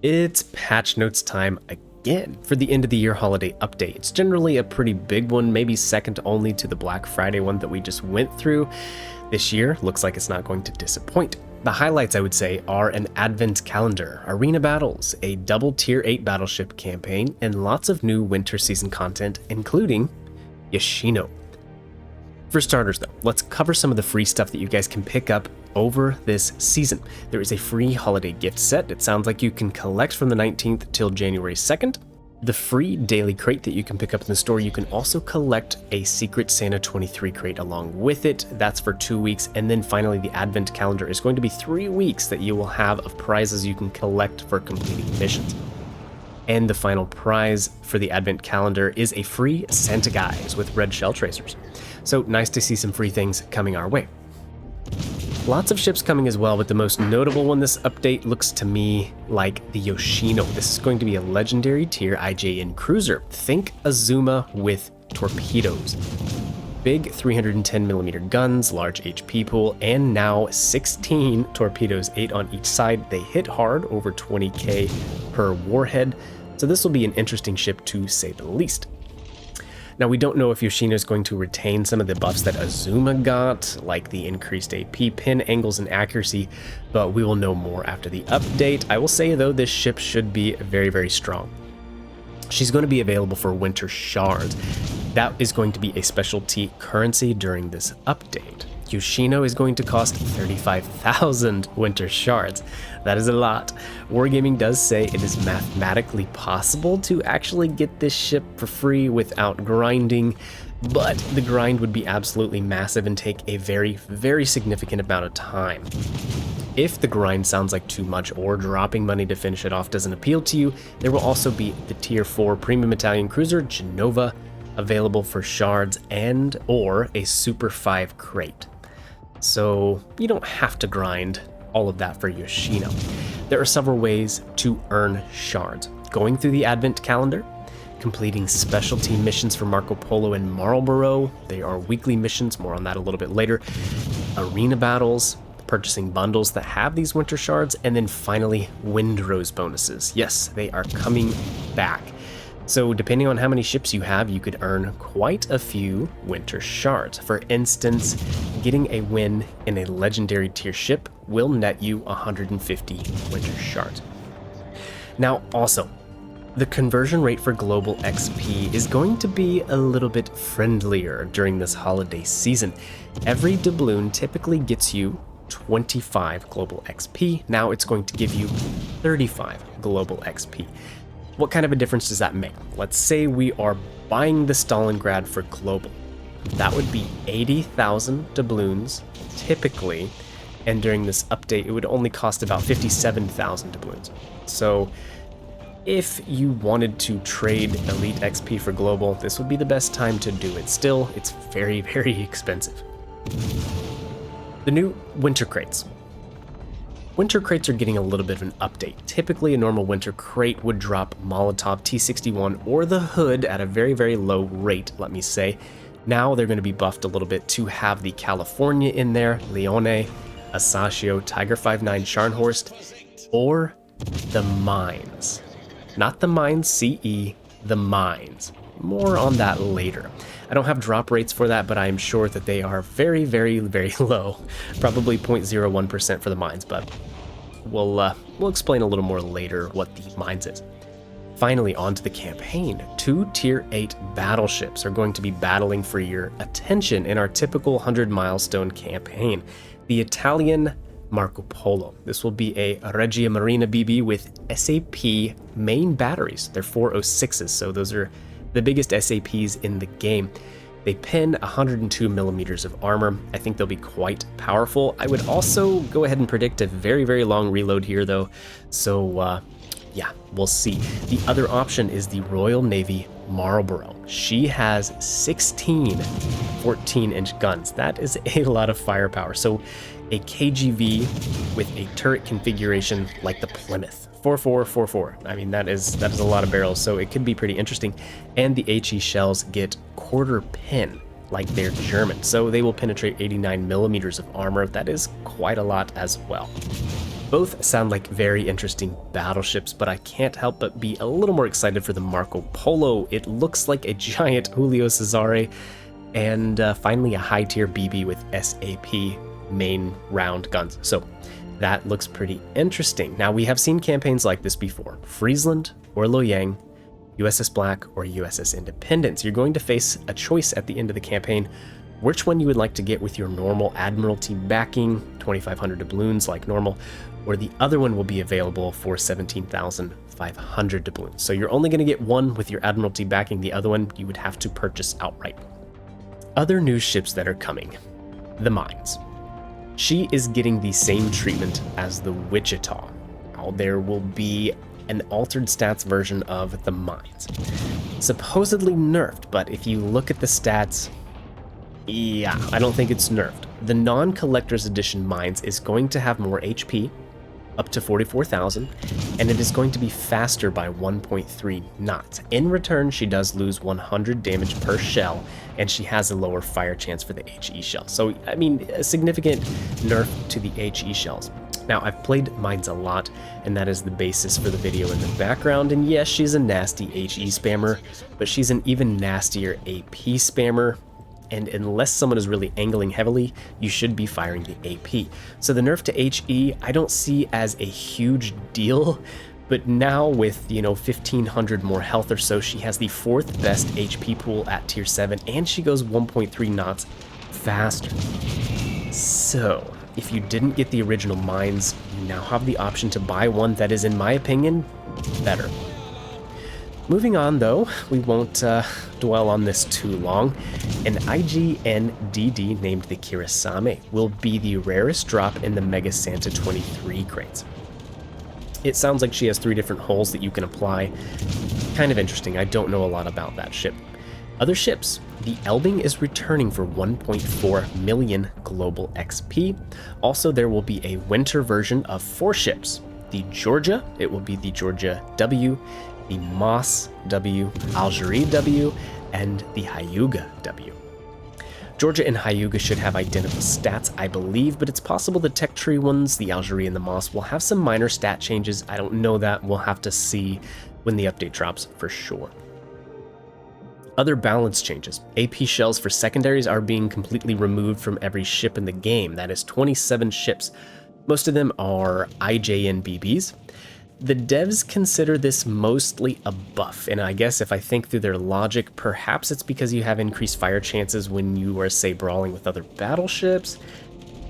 It's patch notes time again for the end of the year holiday update. It's generally a pretty big one, maybe second only to the Black Friday one that we just went through. This year looks like it's not going to disappoint. The highlights, I would say, are an advent calendar, arena battles, a double tier 8 battleship campaign, and lots of new winter season content, including Yoshino. For starters though, let's cover some of the free stuff that you guys can pick up over this season. There is a free holiday gift set. It sounds like you can collect from the 19th till January 2nd. The free daily crate that you can pick up in the store, you can also collect a Secret Santa 23 crate along with it. That's for 2 weeks. And then finally, the advent calendar is going to be 3 weeks that you will have of prizes you can collect for completing missions. And the final prize for the advent calendar is a free Santa guise with red shell tracers. So nice to see some free things coming our way. Lots of ships coming as well, but the most notable one this update looks to me like the Yoshino. This is going to be a legendary tier IJN cruiser. Think Azuma with torpedoes. Big 310mm guns, large HP pool, and now 16 torpedoes, 8 on each side. They hit hard, over 20k per warhead, so this will be an interesting ship to say the least. Now, we don't know if Yoshino is going to retain some of the buffs that Azuma got, like the increased AP, pin angles, and accuracy, but we will know more after the update. I will say, though, this ship should be very, very strong. She's going to be available for winter shards. That is going to be a specialty currency during this update. Yoshino is going to cost 35,000 winter shards. That is a lot. Wargaming does say it is mathematically possible to actually get this ship for free without grinding, but the grind would be absolutely massive and take a very, very significant amount of time. If the grind sounds like too much or dropping money to finish it off doesn't appeal to you, there will also be the Tier 4 Premium Italian Cruiser Genova available for shards and or a Super 5 crate. So you don't have to grind all of that for Yoshino. There are several ways to earn shards. Going through the advent calendar, completing specialty missions for Marco Polo and Marlborough. They are weekly missions, more on that a little bit later. Arena battles, purchasing bundles that have these winter shards, and then finally Windrose bonuses. Yes, they are coming back. So depending on how many ships you have, you could earn quite a few winter shards. For instance, getting a win in a legendary tier ship will net you 150 winter shards. Now also, the conversion rate for global XP is going to be a little bit friendlier during this holiday season. Every doubloon typically gets you 25 global XP. Now it's going to give you 35 global XP. What kind of a difference does that make? Let's say we are buying the Stalingrad for global. That would be 80,000 doubloons typically, and during this update it would only cost about 57,000 doubloons. So if you wanted to trade elite XP for global, this would be the best time to do it. Still, it's very, very expensive. The new winter crates. Winter crates are getting a little bit of an update. Typically, a normal winter crate would drop Molotov T61 or the Hood at a very, very low rate, let me say. Now they're going to be buffed a little bit to have the California in there, Leone, Asaccio, Tiger 59 Scharnhorst, or the Mainz. Not the Mainz CE, the Mainz. More on that later. I don't have drop rates for that, but I'm sure that they are very, very, very low. Probably 0.01% for the Mainz, but we'll explain a little more later what the Mainz is. Finally, on to the campaign. 2 Tier 8 battleships are going to be battling for your attention in our typical 100 milestone campaign. The Italian Marco Polo. This will be a Regia Marina BB with SAP main batteries. They're 406s, so those are the biggest SAPs in the game. They pin 102mm of armor. I think they'll be quite powerful. I would also go ahead and predict a very, very long reload here though. So yeah, we'll see. The other option is the Royal Navy Marlborough. She has 16 14-inch guns. That is a lot of firepower. So a KGV with a turret configuration like the Plymouth. 4444. I mean, that is a lot of barrels, so it could be pretty interesting. And the HE shells get quarter pin, like they're German, so they will penetrate 89mm of armor. That is quite a lot as well. Both sound like very interesting battleships, but I can't help but be a little more excited for the Marco Polo. It looks like a giant Julio Cesare, and finally a high-tier BB with SAP main round guns. So that looks pretty interesting. Now, we have seen campaigns like this before. Friesland or Loyang, USS Black or USS Independence. You're going to face a choice at the end of the campaign which one you would like to get with your normal Admiralty backing, 2,500 doubloons like normal, or the other one will be available for 17,500 doubloons. So you're only going to get one with your Admiralty backing, the other one you would have to purchase outright. Other new ships that are coming. The Mainz. She is getting the same treatment as the Wichita. Now, there will be an altered stats version of the Mainz. Supposedly nerfed, but if you look at the stats, yeah, I don't think it's nerfed. The non-collector's edition Mainz is going to have more HP, up to 44,000, and it is going to be faster by 1.3 knots. In return, she does lose 100 damage per shell, and she has a lower fire chance for the HE shell. So, I mean, a significant nerf to the HE shells. Now, I've played Mainz a lot, and that is the basis for the video in the background, and yes, she's a nasty HE spammer, but she's an even nastier AP spammer. And unless someone is really angling heavily, you should be firing the AP. So the nerf to HE, I don't see as a huge deal, but now with, 1,500 more health or so, she has the 4th best HP pool at tier 7, and she goes 1.3 knots faster. So, if you didn't get the original Mainz, you now have the option to buy one that is, in my opinion, better. Moving on though, we won't dwell on this too long. An IGN-DD named the Kirasame will be the rarest drop in the Mega Santa 23 crates. It sounds like she has 3 different holes that you can apply. Kind of interesting, I don't know a lot about that ship. Other ships, the Elbing is returning for 1.4 million global XP. Also, there will be a winter version of 4 ships. The Georgia, it will be the Georgia W, the Maass W, Algerie W, and the Hyuga W. Georgia and Hyuga should have identical stats, I believe, but it's possible the tech tree ones, the Algerie and the Maass, will have some minor stat changes. I don't know that. We'll have to see when the update drops for sure. Other balance changes. AP shells for secondaries are being completely removed from every ship in the game. That is 27 ships. Most of them are IJN BBs. The devs consider this mostly a buff, and I guess if I think through their logic, perhaps it's because you have increased fire chances when you are, say, brawling with other battleships.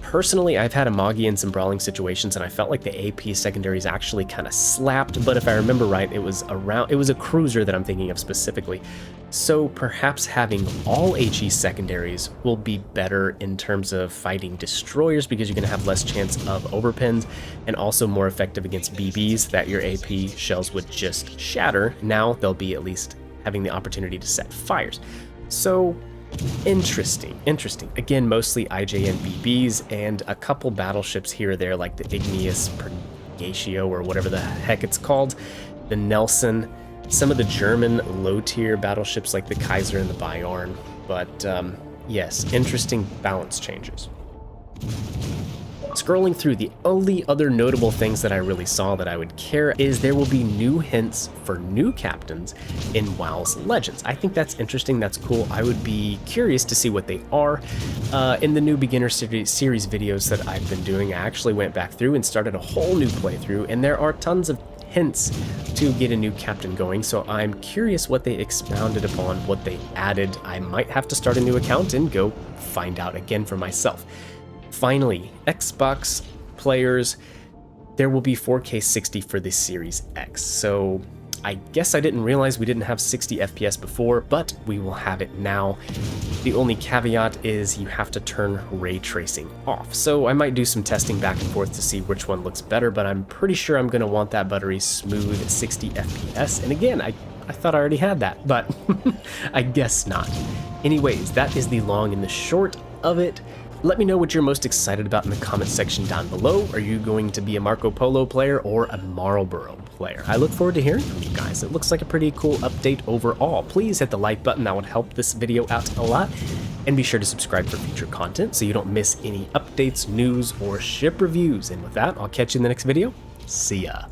Personally, I've had a Magi in some brawling situations, and I felt like the AP secondaries actually kind of slapped, but if I remember right, it was a cruiser that I'm thinking of specifically. So perhaps having all HE secondaries will be better in terms of fighting destroyers because you're going to have less chance of overpins, and also more effective against BBs that your AP shells would just shatter. Now they'll be at least having the opportunity to set fires. So interesting. Again, mostly IJN BBs and a couple battleships here or there like the Igneous Purgatio or whatever the heck it's called, the Nelson, some of the German low-tier battleships like the Kaiser and the Bayern. But yes, interesting balance changes. Scrolling through, the only other notable things that I really saw that I would care is there will be new hints for new captains in WoW's Legends. I think that's interesting, that's cool. I would be curious to see what they are. In the new beginner series videos that I've been doing, I actually went back through and started a whole new playthrough, and there are tons of hints to get a new captain going, so I'm curious what they expounded upon, what they added. I might have to start a new account and go find out again for myself. Finally, Xbox players, there will be 4K 60 for the Series X. So I guess I didn't realize we didn't have 60 FPS before, but we will have it now. The only caveat is you have to turn ray tracing off. So I might do some testing back and forth to see which one looks better, but I'm pretty sure I'm going to want that buttery smooth 60 FPS. And again, I thought I already had that, but I guess not. Anyways, that is the long and the short of it. Let me know what you're most excited about in the comment section down below. Are you going to be a Marco Polo player or a Marlborough player? I look forward to hearing from you guys. It looks like a pretty cool update overall. Please hit the like button, that would help this video out a lot. And be sure to subscribe for future content so you don't miss any updates, news, or ship reviews. And with that, I'll catch you in the next video. See ya.